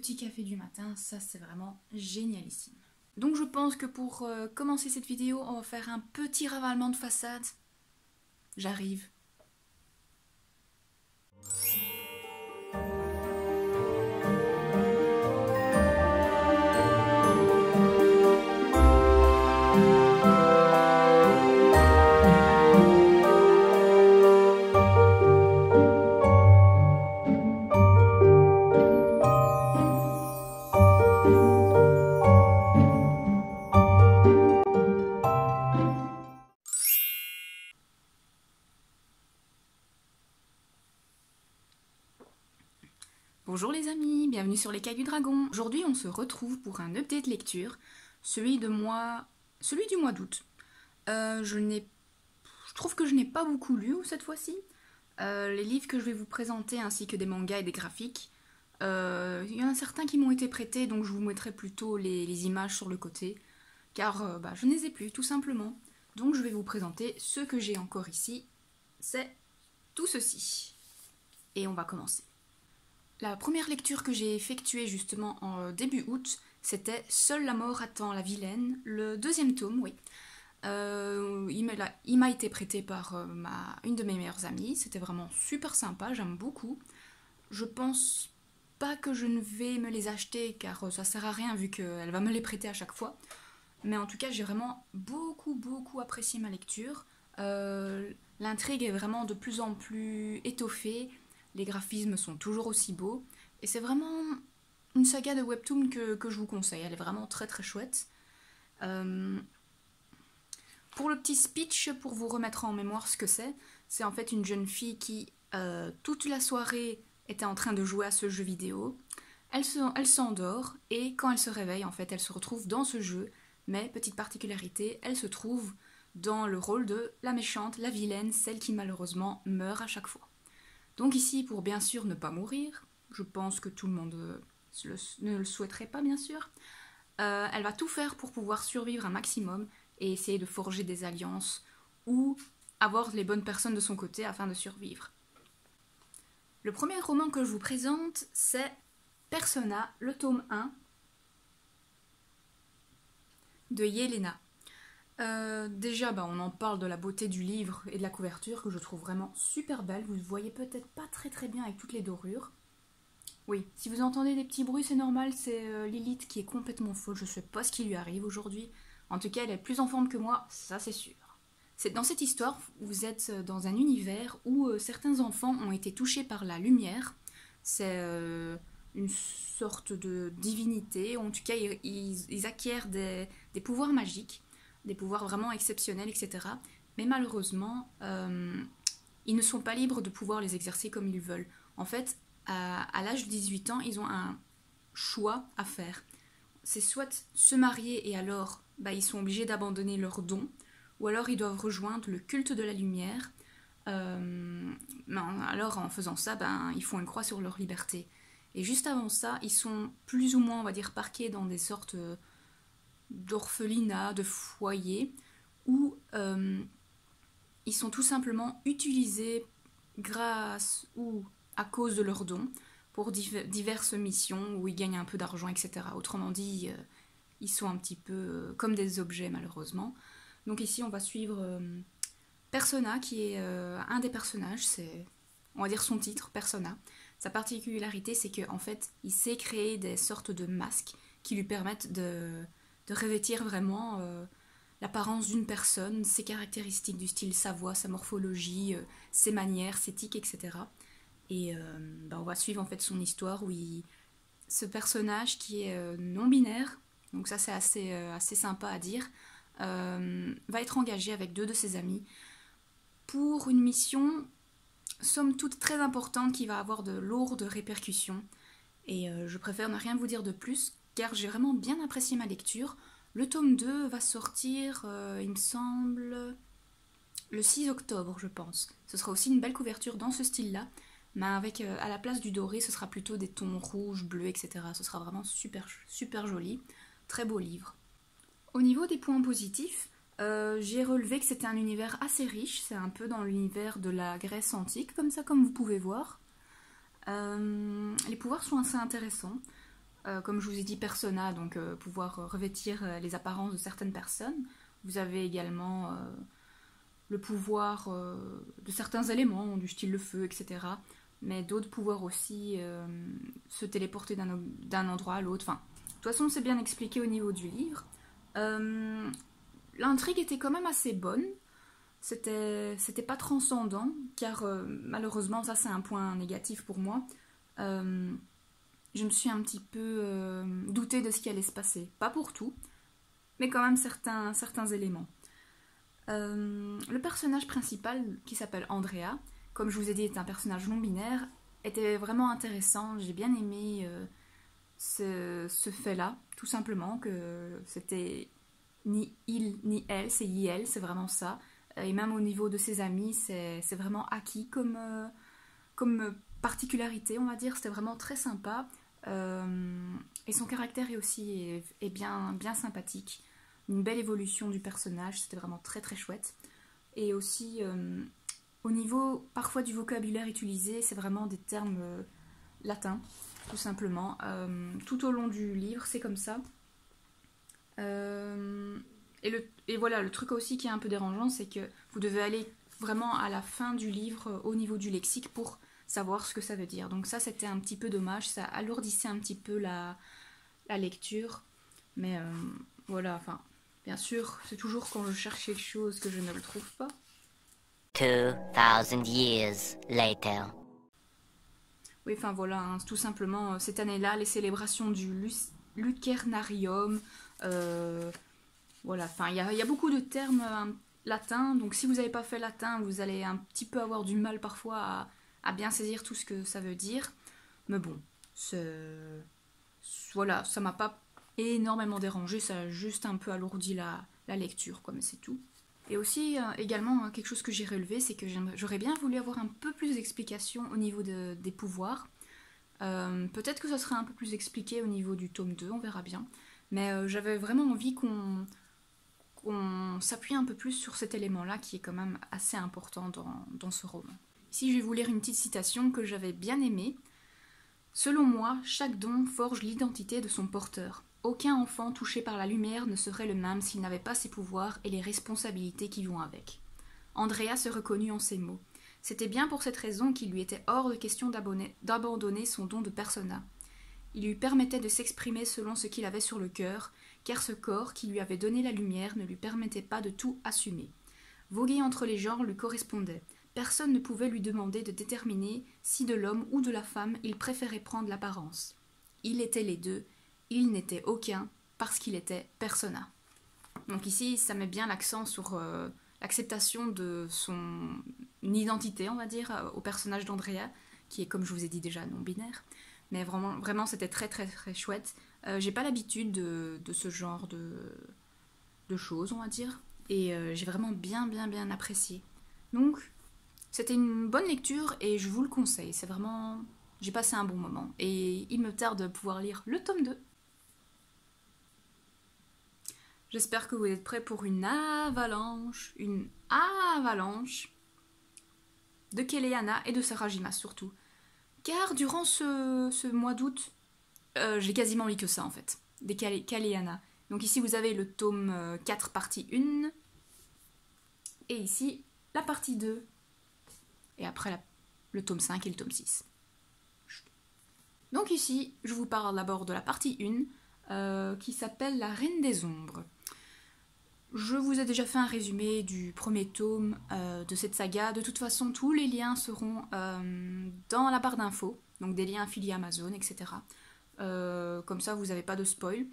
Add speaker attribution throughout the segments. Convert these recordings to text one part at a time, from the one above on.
Speaker 1: petit café du matin, ça c'est vraiment génialissime. Donc je pense que pour commencer cette vidéo, on va faire un petit ravalement de façade. J'arrive. Bonjour les amis, bienvenue sur les Cailles du Dragon. Aujourd'hui on se retrouve pour un update lecture, celui du mois d'août. Je trouve que je n'ai pas beaucoup lu cette fois-ci. Les livres que je vais vous présenter ainsi que des mangas et des graphiques, il y en a certains qui m'ont été prêtés, donc je vous mettrai plutôt les images sur le côté, car je ne les ai plus tout simplement. Donc je vais vous présenter ce que j'ai encore ici, c'est tout ceci. Et on va commencer. La première lecture que j'ai effectuée justement en début août, c'était Seule la mort attend la vilaine, le deuxième tome, oui. Il m'a été prêté par une de mes meilleures amies, c'était vraiment super sympa, j'aime beaucoup. Je pense pas que je ne vais me les acheter car ça sert à rien vu qu'elle va me les prêter à chaque fois. Mais en tout cas, j'ai vraiment beaucoup apprécié ma lecture. L'intrigue est vraiment de plus en plus étoffée. Les graphismes sont toujours aussi beaux. Et c'est vraiment une saga de webtoon que je vous conseille. Elle est vraiment très chouette. Pour le petit speech, pour vous remettre en mémoire ce que c'est en fait une jeune fille qui, toute la soirée, était en train de jouer à ce jeu vidéo. Elle s'endort et quand elle se réveille, en fait, elle se retrouve dans ce jeu. Mais, petite particularité, elle se trouve dans le rôle de la méchante, la vilaine, celle qui malheureusement meurt à chaque fois. Donc ici, pour bien sûr ne pas mourir, je pense que tout le monde ne le souhaiterait pas bien sûr, elle va tout faire pour pouvoir survivre un maximum et essayer de forger des alliances ou avoir les bonnes personnes de son côté afin de survivre. Le premier roman que je vous présente, c'est Persona, le tome 1 de Yelena. Déjà, on en parle de la beauté du livre et de la couverture que je trouve vraiment super belle. Vous ne voyez peut-être pas très bien avec toutes les dorures. Oui, si vous entendez des petits bruits, c'est normal, c'est Lilith qui est complètement folle. Je sais pas ce qui lui arrive aujourd'hui. En tout cas, elle est plus en forme que moi, ça c'est sûr. Dans cette histoire, vous êtes dans un univers où certains enfants ont été touchés par la lumière. C'est une sorte de divinité. En tout cas, ils acquièrent des pouvoirs magiques. Des pouvoirs vraiment exceptionnels, etc. Mais malheureusement, ils ne sont pas libres de pouvoir les exercer comme ils veulent. En fait, à l'âge de 18 ans, ils ont un choix à faire. C'est soit se marier et alors, ils sont obligés d'abandonner leurs dons, ou alors ils doivent rejoindre le culte de la lumière. Alors en faisant ça, ils font une croix sur leur liberté. Et juste avant ça, ils sont plus ou moins, on va dire, parqués dans des sortes d'orphelinat, de foyer, où ils sont tout simplement utilisés grâce ou à cause de leurs dons pour diverses missions où ils gagnent un peu d'argent, etc. Autrement dit, ils sont un petit peu comme des objets malheureusement. Donc ici on va suivre Persona qui est un des personnages, c'est on va dire son titre, Persona. Sa particularité c'est qu'en fait il sait créer des sortes de masques qui lui permettent de revêtir vraiment l'apparence d'une personne, ses caractéristiques du style, sa voix, sa morphologie, ses manières, ses tics, etc. Et on va suivre en fait son histoire où ce personnage qui est non-binaire, donc ça c'est assez sympa à dire, va être engagé avec deux de ses amis pour une mission somme toute très importante qui va avoir de lourdes répercussions. Et je préfère ne rien vous dire de plus car j'ai vraiment bien apprécié ma lecture. Le tome 2 va sortir, il me semble, le 6 octobre, je pense. Ce sera aussi une belle couverture dans ce style-là, mais avec, à la place du doré, ce sera plutôt des tons rouges, bleus, etc. Ce sera vraiment super joli. Très beau livre. Au niveau des points positifs, j'ai relevé que c'était un univers assez riche. C'est un peu dans l'univers de la Grèce antique, comme vous pouvez voir. Les pouvoirs sont assez intéressants. Comme je vous ai dit, persona, donc pouvoir revêtir les apparences de certaines personnes. Vous avez également le pouvoir de certains éléments, du style le feu, etc. Mais d'autres pouvoirs aussi, se téléporter d'un endroit à l'autre. Enfin, de toute façon, c'est bien expliqué au niveau du livre. L'intrigue était quand même assez bonne. C'était pas transcendant, car malheureusement, ça c'est un point négatif pour moi. Je me suis un petit peu doutée de ce qui allait se passer. Pas pour tout, mais quand même certains éléments. Le personnage principal, qui s'appelle Andrea, comme je vous ai dit, est un personnage non binaire, était vraiment intéressant. J'ai bien aimé ce fait-là, tout simplement, que c'était ni il ni elle, c'est IL, c'est vraiment ça. Et même au niveau de ses amis, c'est vraiment acquis comme particularité, on va dire. C'était vraiment très sympa. Et son caractère est aussi bien sympathique. Une belle évolution du personnage, c'était vraiment très très chouette. Et aussi, au niveau parfois du vocabulaire utilisé, c'est vraiment des termes latins, tout simplement. Tout au long du livre, c'est comme ça. Et voilà, le truc aussi qui est un peu dérangeant, c'est que vous devez aller vraiment à la fin du livre au niveau du lexique pour savoir ce que ça veut dire. Donc ça, c'était un petit peu dommage, ça alourdissait un petit peu la lecture. Mais voilà, enfin, bien sûr, c'est toujours quand je cherche quelque chose que je ne le trouve pas.
Speaker 2: 2000 years later.
Speaker 1: Oui, enfin voilà, hein, tout simplement, cette année-là, les célébrations du Lucernarium, voilà, enfin, il y a beaucoup de termes latins, donc si vous n'avez pas fait latin, vous allez un petit peu avoir du mal parfois à bien saisir tout ce que ça veut dire. Mais bon, voilà, ça m'a pas énormément dérangé, ça a juste un peu alourdi la lecture, quoi, mais c'est tout. Et aussi, également, quelque chose que j'ai relevé, c'est que j'aurais bien voulu avoir un peu plus d'explications au niveau des pouvoirs. Peut-être que ça serait un peu plus expliqué au niveau du tome 2, on verra bien. Mais j'avais vraiment envie qu'on s'appuie un peu plus sur cet élément-là qui est quand même assez important dans ce roman. Ici, je vais vous lire une petite citation que j'avais bien aimée. Selon moi, chaque don forge l'identité de son porteur. Aucun enfant touché par la lumière ne serait le même s'il n'avait pas ses pouvoirs et les responsabilités qui vont avec. Andrea se reconnut en ces mots. C'était bien pour cette raison qu'il lui était hors de question d'abandonner son don de persona. Il lui permettait de s'exprimer selon ce qu'il avait sur le cœur, car ce corps qui lui avait donné la lumière ne lui permettait pas de tout assumer. Voguer entre les genres lui correspondait. Personne ne pouvait lui demander de déterminer si de l'homme ou de la femme il préférait prendre l'apparence. Il était les deux, il n'était aucun, parce qu'il était persona. Donc ici, ça met bien l'accent sur l'acceptation de son identité, on va dire, au personnage d'Andrea, qui est, comme je vous ai dit déjà, non-binaire. Mais vraiment, c'était très très très chouette. J'ai pas l'habitude de ce genre de choses, on va dire. Et j'ai vraiment bien apprécié. Donc, c'était une bonne lecture et je vous le conseille. C'est vraiment... J'ai passé un bon moment. Et il me tarde de pouvoir lire le tome 2. J'espère que vous êtes prêts pour une avalanche de Keleana et de Sarajima surtout. Car durant ce mois d'août, j'ai quasiment lu que ça en fait, des Keleana. Donc ici vous avez le tome 4 partie 1, et ici la partie 2, et après le tome 5 et le tome 6. Donc ici, je vous parle d'abord de la partie 1, qui s'appelle La Reine des Ombres. Je vous ai déjà fait un résumé du premier tome de cette saga. De toute façon, tous les liens seront dans la barre d'infos, donc des liens affiliés à Amazon, etc. Comme ça, vous n'avez pas de spoil.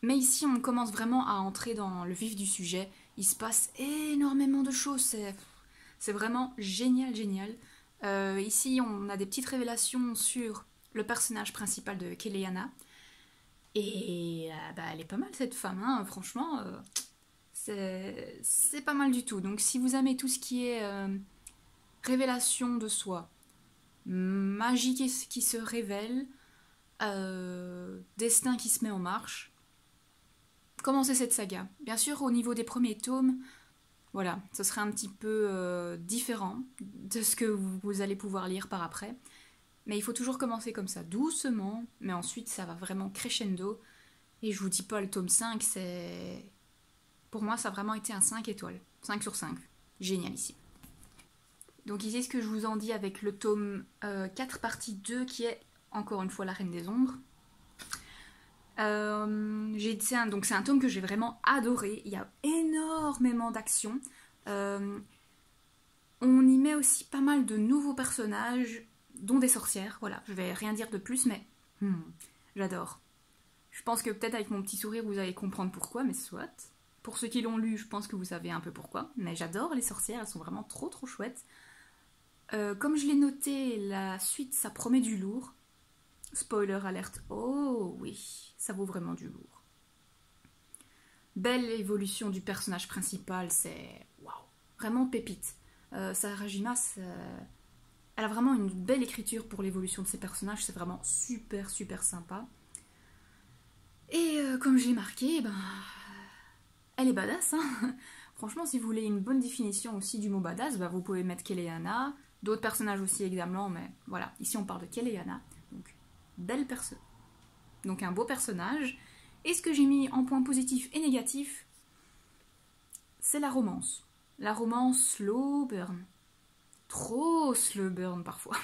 Speaker 1: Mais ici, on commence vraiment à entrer dans le vif du sujet. Il se passe énormément de choses. C'est vraiment génial. Ici, on a des petites révélations sur le personnage principal de Keleana. Et elle est pas mal cette femme, hein, franchement. C'est pas mal du tout. Donc si vous aimez tout ce qui est révélation de soi, magie qui se révèle, destin qui se met en marche, commencez cette saga. Bien sûr, au niveau des premiers tomes, voilà, ce sera un petit peu différent de ce que vous allez pouvoir lire par après. Mais il faut toujours commencer comme ça, doucement, mais ensuite ça va vraiment crescendo. Et je vous dis pas, le tome 5, c'est... Pour moi, ça a vraiment été un 5 étoiles. 5 sur 5. Génial ici. Donc ici, ce que je vous en dis avec le tome 4, partie 2, qui est, encore une fois, La Reine des Ombres. Donc c'est un tome que j'ai vraiment adoré. Il y a énormément d'action. On y met aussi pas mal de nouveaux personnages, dont des sorcières. Voilà, je vais rien dire de plus, mais j'adore. Je pense que peut-être avec mon petit sourire, vous allez comprendre pourquoi, mais soit. Pour ceux qui l'ont lu, je pense que vous savez un peu pourquoi. Mais j'adore les sorcières, elles sont vraiment trop trop chouettes. Comme je l'ai noté, la suite, ça promet du lourd. Spoiler alerte, oh oui, ça vaut vraiment du lourd. Belle évolution du personnage principal, c'est waouh, vraiment pépite. Sarajima, elle a vraiment une belle écriture pour l'évolution de ses personnages, c'est vraiment super super sympa. Et comme j'ai marqué, elle est badass, hein. Franchement, si vous voulez une bonne définition aussi du mot badass, vous pouvez mettre Keleana, d'autres personnages aussi également, mais voilà, ici on parle de Keleana, donc belle personne. Donc un beau personnage. Et ce que j'ai mis en point positif et négatif, c'est la romance. La romance slow burn. Trop slow burn parfois.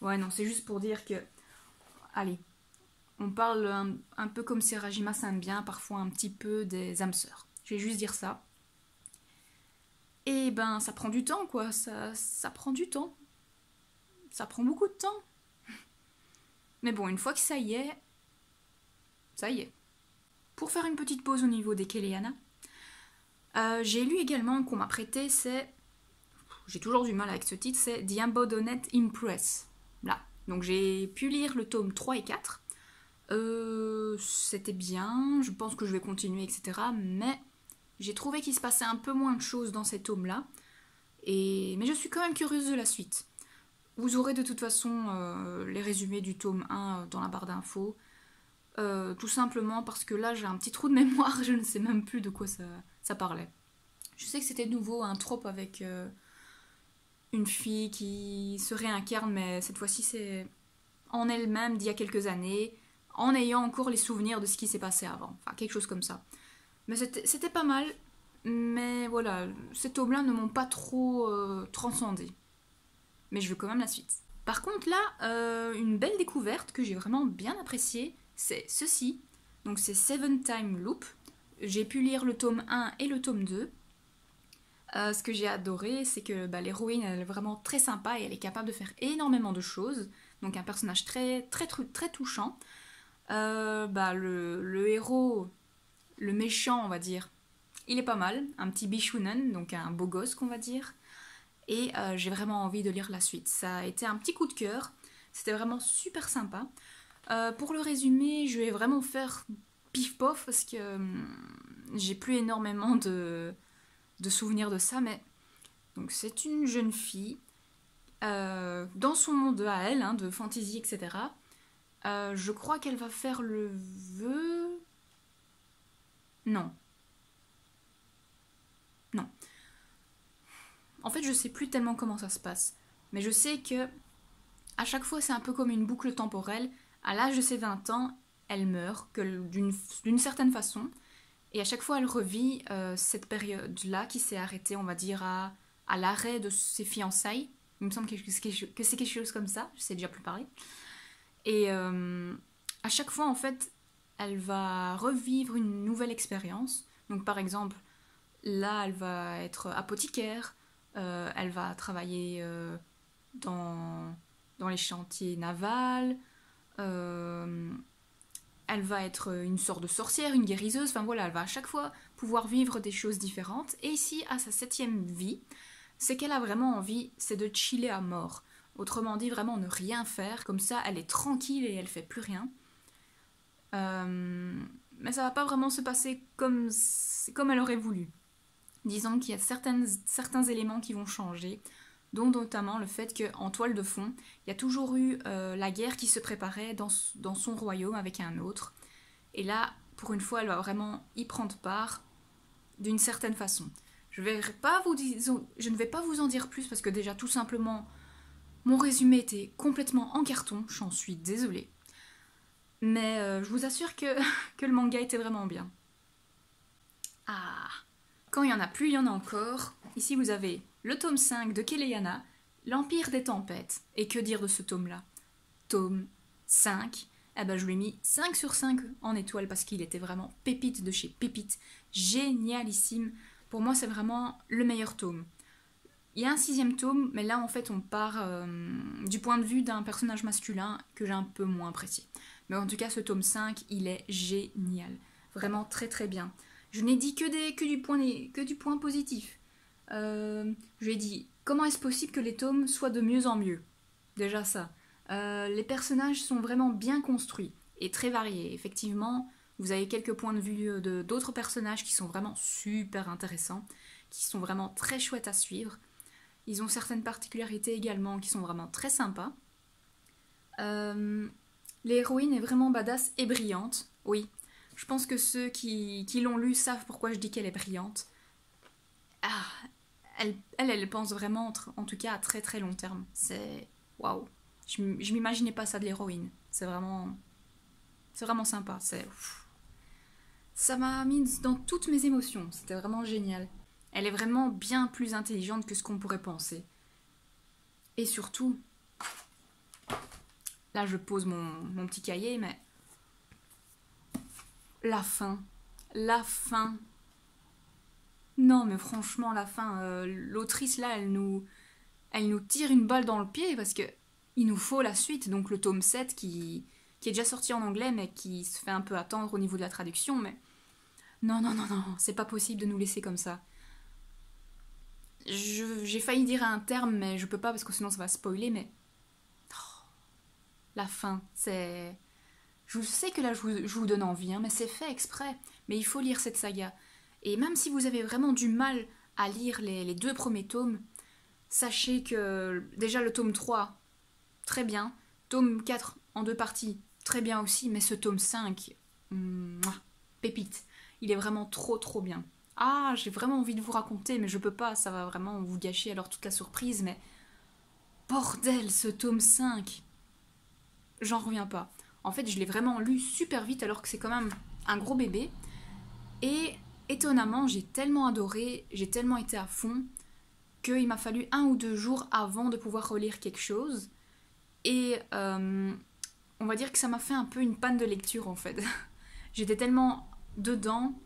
Speaker 1: Ouais, non, c'est juste pour dire que... Allez, on parle un peu comme Sarajima s'aime bien, parfois un petit peu des âmes sœurs. Je vais juste dire ça. Et ça prend du temps, quoi. Ça prend du temps. Ça prend beaucoup de temps. Mais bon, une fois que ça y est, ça y est. Pour faire une petite pause au niveau des Keleana, j'ai lu également qu'on m'a prêté, j'ai toujours du mal avec ce titre, c'est The Embodiment Impress. Là. Donc j'ai pu lire le tome 3 et 4. C'était bien, je pense que je vais continuer, etc. Mais j'ai trouvé qu'il se passait un peu moins de choses dans ces tomes-là. Mais je suis quand même curieuse de la suite. Vous aurez de toute façon les résumés du tome 1 dans la barre d'infos. Tout simplement parce que là j'ai un petit trou de mémoire, je ne sais même plus de quoi ça parlait. Je sais que c'était de nouveau un trope avec une fille qui se réincarne, mais cette fois-ci c'est en elle-même d'il y a quelques années, en ayant encore les souvenirs de ce qui s'est passé avant. Enfin, quelque chose comme ça. Mais c'était pas mal, mais voilà, ces tomes-là ne m'ont pas trop transcendé. Mais je veux quand même la suite. Par contre là, une belle découverte que j'ai vraiment bien appréciée, c'est ceci. Donc c'est Seven Time Loop. J'ai pu lire le tome 1 et le tome 2. Ce que j'ai adoré, c'est que l'héroïne, elle est vraiment très sympa et elle est capable de faire énormément de choses. Donc un personnage très, très, très touchant. Le héros, le méchant, on va dire, il est pas mal. Un petit bichounen, donc un beau gosse, qu'on va dire. Et j'ai vraiment envie de lire la suite. Ça a été un petit coup de cœur. C'était vraiment super sympa. Pour le résumé, je vais vraiment faire pif-pof parce que j'ai plus énormément de souvenirs de ça, mais donc c'est une jeune fille dans son monde à elle, de fantasy, etc. Je crois qu'elle va faire le vœu... Non. En fait, je sais plus tellement comment ça se passe, mais je sais que à chaque fois, c'est un peu comme une boucle temporelle. À l'âge de ses 20 ans, elle meurt d'une certaine façon. Et à chaque fois, elle revit cette période-là qui s'est arrêtée, on va dire, à l'arrêt de ses fiançailles. Il me semble que c'est quelque chose comme ça. Je sais déjà plus parler. Et à chaque fois, en fait, elle va revivre une nouvelle expérience. Donc, par exemple, là, elle va être apothicaire. Elle va travailler dans les chantiers navals. Elle va être une sorte de sorcière, une guériseuse. Enfin voilà, elle va à chaque fois pouvoir vivre des choses différentes. Et ici, à sa 7e vie, c'est qu'elle a vraiment envie, c'est de chiller à mort. Autrement dit, vraiment ne rien faire. Comme ça, elle est tranquille et elle fait plus rien. Mais ça va pas vraiment se passer comme elle aurait voulu. Disons qu'il y a certains éléments qui vont changer, dont notamment le fait qu'en toile de fond, il y a toujours eu la guerre qui se préparait dans son royaume avec un autre. Et là, pour une fois, elle va vraiment y prendre part d'une certaine façon. Je ne vais pas vous en dire plus parce que déjà, tout simplement, Mon résumé était complètement en carton, j'en suis désolée. Mais je vous assure que, que le manga était vraiment bien. Ah, quand il n'y en a plus, il y en a encore. Ici, vous avez le tome 5 de Keleyana, L'Empire des Tempêtes. Et que dire de ce tome-là? Tome 5, eh ben, je lui ai mis 5 sur 5 en étoile parce qu'il était vraiment pépite de chez pépite. Génialissime. Pour moi, c'est vraiment le meilleur tome. Il y a un 6e tome, mais là, en fait, on part du point de vue d'un personnage masculin que j'ai un peu moins apprécié. Mais en tout cas, ce tome 5, il est génial. Vraiment très très bien. Je n'ai dit que du point positif. Je lui ai dit, comment est-ce possible que les tomes soient de mieux en mieux? Déjà ça. Les personnages sont vraiment bien construits et très variés. Effectivement, vous avez quelques points de vue d'autres personnages qui sont vraiment super intéressants, qui sont vraiment très chouettes à suivre. Ils ont certaines particularités également qui sont vraiment très sympas. L'héroïne est vraiment badass et brillante. Oui, je pense que ceux qui l'ont lu savent pourquoi je dis qu'elle est brillante. Ah, elle pense vraiment, en tout cas à très très long terme. C'est waouh. Je m'imaginais pas ça de l'héroïne. C'est vraiment sympa. Ça m'a mis dans toutes mes émotions. C'était vraiment génial. Elle est vraiment bien plus intelligente que ce qu'on pourrait penser. Et surtout, là je pose mon petit cahier, mais la fin. Non mais franchement, la fin, l'autrice là, elle nous tire une balle dans le pied parce que il nous faut la suite, donc le tome 7 qui est déjà sorti en anglais mais qui se fait un peu attendre au niveau de la traduction, mais non, c'est pas possible de nous laisser comme ça. J'ai failli dire un terme, mais je peux pas parce que sinon ça va spoiler, mais la fin, c'est... Je sais que là je vous donne envie, hein, mais c'est fait exprès. Mais il faut lire cette saga. Et même si vous avez vraiment du mal à lire les 2 premiers tomes, sachez que déjà le tome 3, très bien. Tome 4 en 2 parties, très bien aussi. Mais ce tome 5, pépite. Il est vraiment trop trop bien. Ah, j'ai vraiment envie de vous raconter, mais je peux pas, ça va vraiment vous gâcher alors toute la surprise, mais... Bordel, ce tome 5! J'en reviens pas. En fait, je l'ai vraiment lu super vite alors que c'est quand même un gros bébé. Et étonnamment, j'ai tellement adoré, j'ai tellement été à fond, qu'il m'a fallu 1 ou 2 jours avant de pouvoir relire quelque chose. Et on va dire que ça m'a fait un peu une panne de lecture en fait. J'étais tellement dedans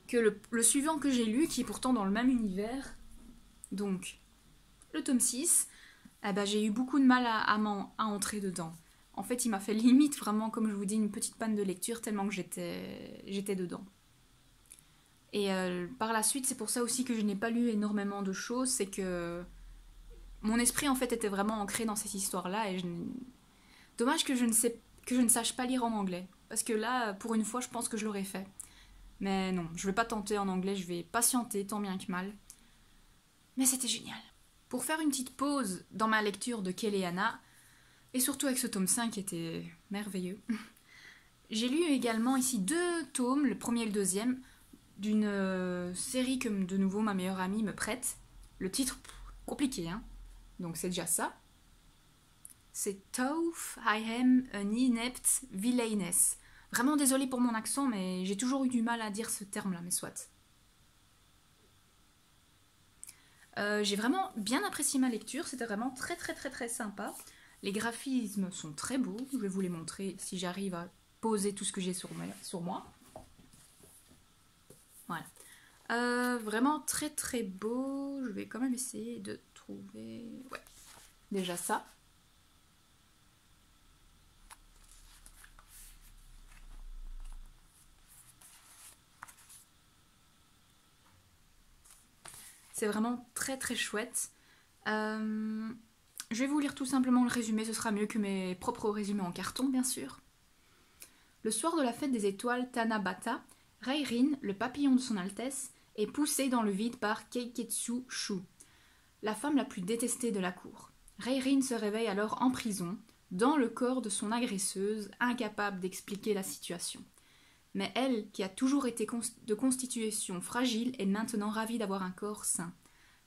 Speaker 1: que le suivant que j'ai lu, qui est pourtant dans le même univers, donc le tome 6, eh ben, j'ai eu beaucoup de mal à entrer dedans. En fait, il m'a fait limite vraiment, comme je vous dis, une petite panne de lecture tellement que j'étais dedans. Et par la suite, c'est pour ça aussi que je n'ai pas lu énormément de choses, c'est que mon esprit en fait était vraiment ancré dans cette histoire-là et dommage que je ne sache pas lire en anglais. Parce que là, pour une fois, je pense que je l'aurais fait. Mais non, je vais pas tenter en anglais, je vais patienter tant bien que mal. Mais c'était génial. Pour faire une petite pause dans ma lecture de Keleyana, et surtout avec ce tome 5 qui était merveilleux, j'ai lu également ici 2 tomes, le premier et le deuxième, d'une série que de nouveau ma meilleure amie me prête. Le titre, compliqué, hein. Donc c'est déjà ça. C'est Tauf I am an inept villainess. Vraiment désolée pour mon accent, mais j'ai toujours eu du mal à dire ce terme-là, mais soit. J'ai vraiment bien apprécié ma lecture, c'était vraiment très très très très sympa. Les graphismes sont très beaux, je vais vous les montrer si j'arrive à poser tout ce que j'ai sur moi. Voilà. Vraiment très très beau, je vais quand même essayer de trouver... Ouais, déjà ça. C'est vraiment très très chouette. Je vais vous lire tout simplement le résumé, ce sera mieux que mes propres résumés en carton, bien sûr. Le soir de la fête des étoiles Tanabata, Reirin, le papillon de son Altesse, est poussé dans le vide par Keiketsu Shu, la femme la plus détestée de la cour. Reirin se réveille alors en prison, dans le corps de son agresseuse, incapable d'expliquer la situation. Mais elle, qui a toujours été de constitution fragile, est maintenant ravie d'avoir un corps sain.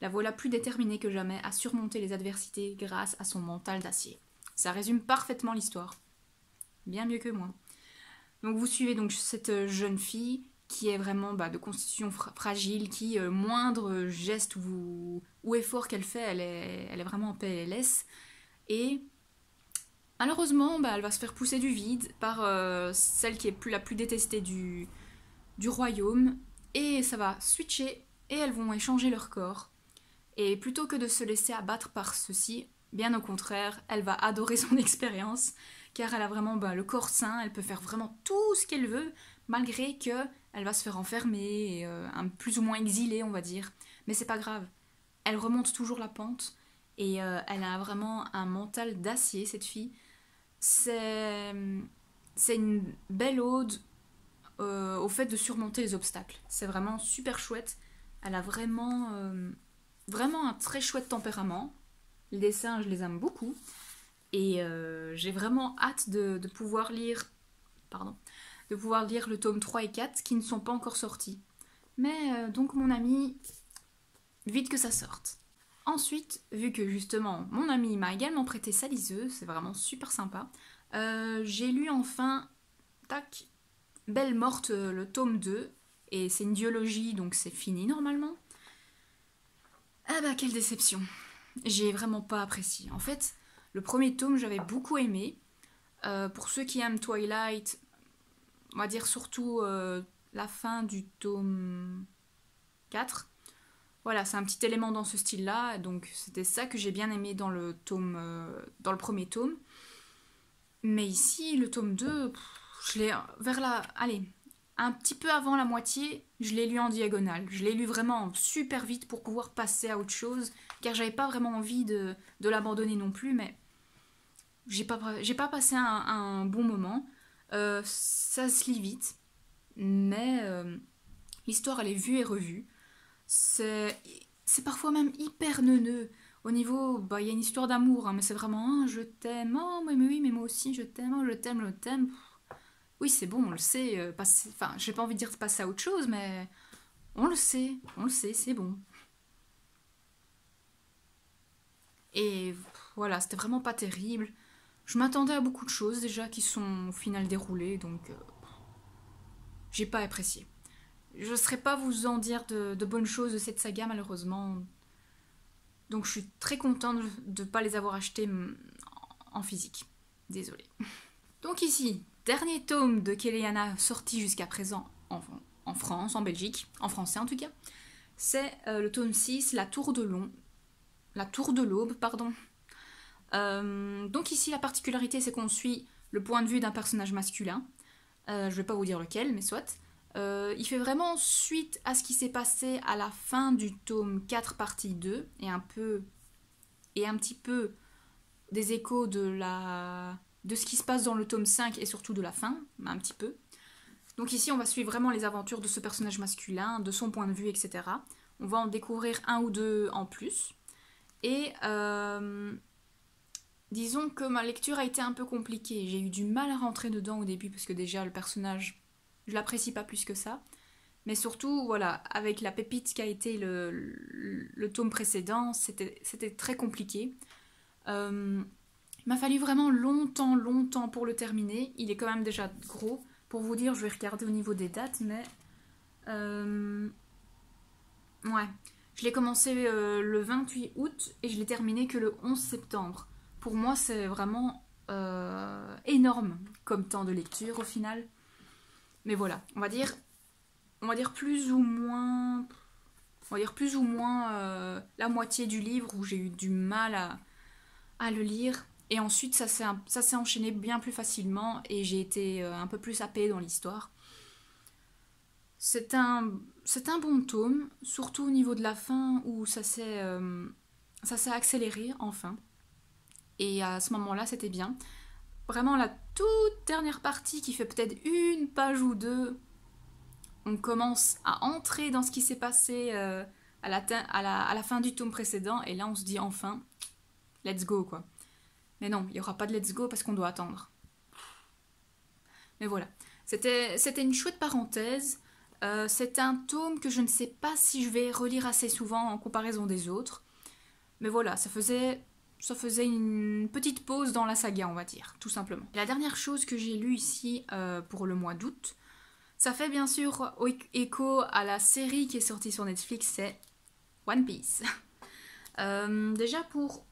Speaker 1: la voilà plus déterminée que jamais à surmonter les adversités grâce à son mental d'acier. Ça résume parfaitement l'histoire. Bien mieux que moi. Donc vous suivez donc cette jeune fille qui est vraiment de constitution fragile, qui, moindre geste ou effort qu'elle fait, elle est vraiment en PLS. Et malheureusement, elle va se faire pousser du vide par celle qui est la plus détestée du royaume. Et ça va switcher et elles vont échanger leur corps. Et plutôt que de se laisser abattre par ceci, bien au contraire, elle va adorer son expérience, car elle a vraiment le corps sain, elle peut faire vraiment tout ce qu'elle veut, malgré que elle va se faire enfermer, et, plus ou moins exilée, on va dire. Mais c'est pas grave, elle remonte toujours la pente, et elle a vraiment un mental d'acier, cette fille. C'est une belle ode au fait de surmonter les obstacles. C'est vraiment super chouette. Elle a vraiment un très chouette tempérament. Les dessins, je les aime beaucoup. Et j'ai vraiment hâte de pouvoir lire le tome 3 et 4 qui ne sont pas encore sortis. Mais donc mon ami, vite que ça sorte. Ensuite, vu que justement mon ami m'a également prêté sa liseuse, c'est vraiment super sympa, j'ai lu enfin, tac, Belle Morte, le tome 2, et c'est une duologie, donc c'est fini normalement. Ah bah quelle déception. J'ai vraiment pas apprécié. En fait, le premier tome j'avais beaucoup aimé. Pour ceux qui aiment Twilight, on va dire surtout la fin du tome 4. Voilà, c'est un petit élément dans ce style-là, donc c'était ça que j'ai bien aimé dans le premier tome. Mais ici, le tome 2, je l'ai un petit peu avant la moitié, je l'ai lu en diagonale. Je l'ai lu vraiment super vite pour pouvoir passer à autre chose, car j'avais pas vraiment envie de l'abandonner non plus, mais j'ai pas passé un bon moment. Ça se lit vite, mais l'histoire elle est vue et revue. C'est parfois même hyper neuneux. Au niveau, il y a une histoire d'amour, hein, mais c'est vraiment je t'aime, oh mais oui, mais moi aussi je t'aime, oh, je t'aime, je t'aime. Oui, c'est bon, on le sait. Enfin, j'ai pas envie de dire de passer à autre chose, mais on le sait, c'est bon. Et voilà, c'était vraiment pas terrible. Je m'attendais à beaucoup de choses déjà qui sont au final déroulées, donc j'ai pas apprécié. Je ne saurais pas vous en dire de bonnes choses de cette saga, malheureusement. Donc je suis très contente de ne pas les avoir achetés en physique. Désolée. Donc ici, dernier tome de Kéléana sorti jusqu'à présent en France, en Belgique, en français en tout cas. C'est le tome 6, La Tour de l'Aube, pardon. Donc ici, la particularité, c'est qu'on suit le point de vue d'un personnage masculin. Je vais pas vous dire lequel, mais soit. Il fait vraiment suite à ce qui s'est passé à la fin du tome 4 partie 2 et un petit peu des échos de ce qui se passe dans le tome 5 et surtout de la fin, un petit peu. Donc ici on va suivre vraiment les aventures de ce personnage masculin, de son point de vue, etc. On va en découvrir un ou deux en plus. Et disons que ma lecture a été un peu compliquée. J'ai eu du mal à rentrer dedans au début parce que déjà le personnage, je l'apprécie pas plus que ça. Mais surtout, voilà, avec la pépite qui a été le tome précédent, c'était très compliqué. Il m'a fallu vraiment longtemps pour le terminer. Il est quand même déjà gros. Pour vous dire, je vais regarder au niveau des dates, mais... ouais. Je l'ai commencé le 28 août et je l'ai terminé que le 11 septembre. Pour moi, c'est vraiment énorme comme temps de lecture au final. Mais voilà, on va dire plus ou moins... la moitié du livre où j'ai eu du mal à le lire. Et ensuite, ça s'est enchaîné bien plus facilement et j'ai été un peu plus happée dans l'histoire. C'est un bon tome, surtout au niveau de la fin où ça s'est accéléré enfin. Et à ce moment-là, c'était bien. Vraiment, la toute dernière partie qui fait peut-être une page ou deux, on commence à entrer dans ce qui s'est passé à la fin du tome précédent. Et là, on se dit enfin, let's go, quoi. Mais non, il n'y aura pas de let's go parce qu'on doit attendre. Mais voilà. C'était une chouette parenthèse. C'est un tome que je ne sais pas si je vais relire assez souvent en comparaison des autres. Mais voilà, ça faisait une petite pause dans la saga, on va dire, tout simplement. La dernière chose que j'ai lue ici pour le mois d'août, ça fait bien sûr écho à la série qui est sortie sur Netflix, c'est One Piece. Déjà pour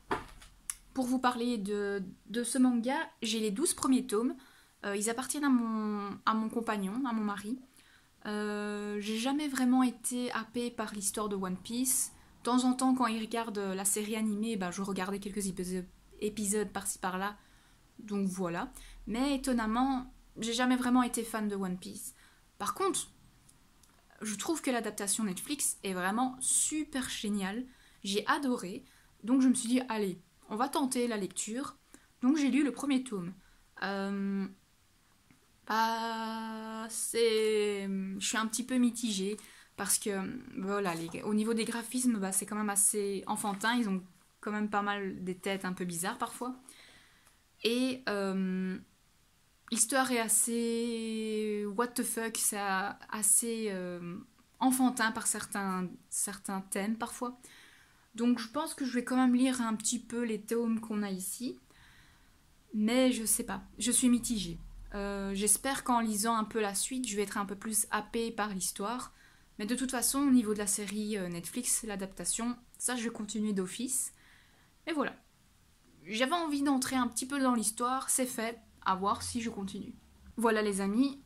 Speaker 1: vous parler de ce manga, j'ai les 12 premiers tomes. Ils appartiennent à mon compagnon, à mon mari. J'ai jamais vraiment été happée par l'histoire de One Piece. De temps en temps, quand il regarde la série animée, je regardais quelques épisodes par-ci par-là. Donc voilà. Mais étonnamment, j'ai jamais vraiment été fan de One Piece. Par contre, je trouve que l'adaptation Netflix est vraiment super géniale. J'ai adoré. Donc je me suis dit, allez, on va tenter la lecture. Donc j'ai lu le premier tome. Je suis un petit peu mitigée parce que voilà, au niveau des graphismes, c'est quand même assez enfantin. Ils ont quand même pas mal des têtes un peu bizarres parfois. Et l'histoire est assez what the fuck, c'est assez enfantin par certains thèmes parfois. Donc je pense que je vais quand même lire un petit peu les tomes qu'on a ici. Mais je sais pas, je suis mitigée. J'espère qu'en lisant un peu la suite, je vais être un peu plus happée par l'histoire. Mais de toute façon, au niveau de la série Netflix, l'adaptation, ça je vais continuer d'office. Et voilà. J'avais envie d'entrer un petit peu dans l'histoire, c'est fait, à voir si je continue. Voilà les amis,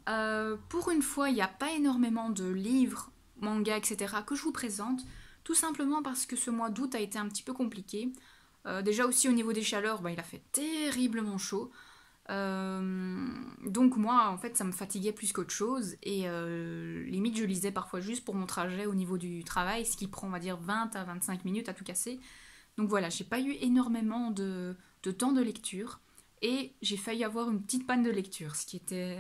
Speaker 1: pour une fois, il n'y a pas énormément de livres, mangas, etc. que je vous présente, tout simplement parce que ce mois d'août a été un petit peu compliqué. Déjà aussi au niveau des chaleurs, il a fait terriblement chaud. Donc moi, en fait, ça me fatiguait plus qu'autre chose. Et limite, je lisais parfois juste pour mon trajet au niveau du travail, ce qui prend, on va dire, 20 à 25 minutes à tout casser. Donc voilà, j'ai pas eu énormément de temps de lecture. Et j'ai failli avoir une petite panne de lecture, ce qui était...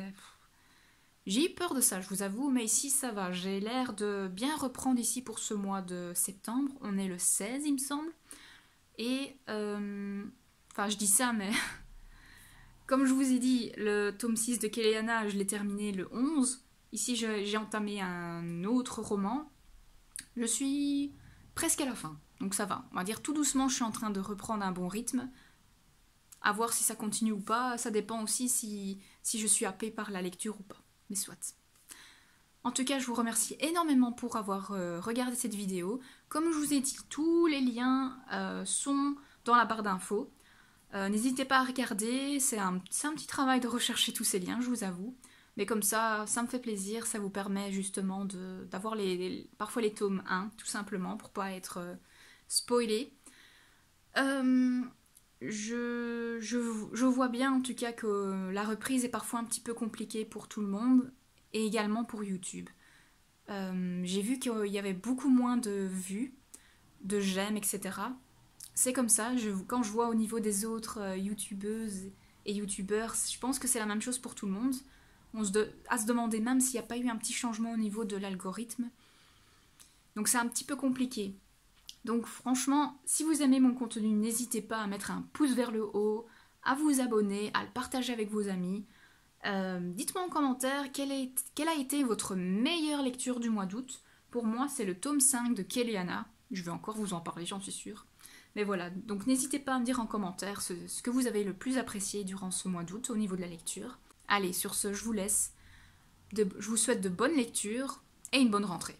Speaker 1: J'ai eu peur de ça, je vous avoue, mais ici ça va. J'ai l'air de bien reprendre ici pour ce mois de septembre. On est le 16, il me semble. Et... Enfin, je dis ça, mais... Comme je vous ai dit, le tome 6 de Kéléana, je l'ai terminé le 11. Ici, j'ai entamé un autre roman. Je suis presque à la fin, donc ça va. On va dire tout doucement, je suis en train de reprendre un bon rythme. À voir si ça continue ou pas. Ça dépend aussi si je suis happée par la lecture ou pas. Mais soit. En tout cas, je vous remercie énormément pour avoir regardé cette vidéo. Comme je vous ai dit, tous les liens sont dans la barre d'infos. N'hésitez pas à regarder, c'est un petit travail de rechercher tous ces liens, je vous avoue. Mais comme ça me fait plaisir, ça vous permet justement d'avoir parfois les tomes 1, tout simplement, pour pas être spoilé. Je vois bien en tout cas que la reprise est parfois un petit peu compliquée pour tout le monde, et également pour YouTube. J'ai vu qu'il y avait beaucoup moins de vues, de j'aime, etc. C'est comme ça, quand je vois au niveau des autres youtubeuses et youtubeurs, je pense que c'est la même chose pour tout le monde. À se demander même s'il n'y a pas eu un petit changement au niveau de l'algorithme. Donc c'est un petit peu compliqué. Donc franchement, si vous aimez mon contenu, n'hésitez pas à mettre un pouce vers le haut, à vous abonner, à le partager avec vos amis. Dites-moi en commentaire quelle a été votre meilleure lecture du mois d'août. Pour moi, c'est le tome 5 de Kéléana. Je vais encore vous en parler, j'en suis sûre. Mais voilà, donc n'hésitez pas à me dire en commentaire ce que vous avez le plus apprécié durant ce mois d'août au niveau de la lecture. Allez, sur ce, je vous laisse. Je vous souhaite de bonnes lectures et une bonne rentrée.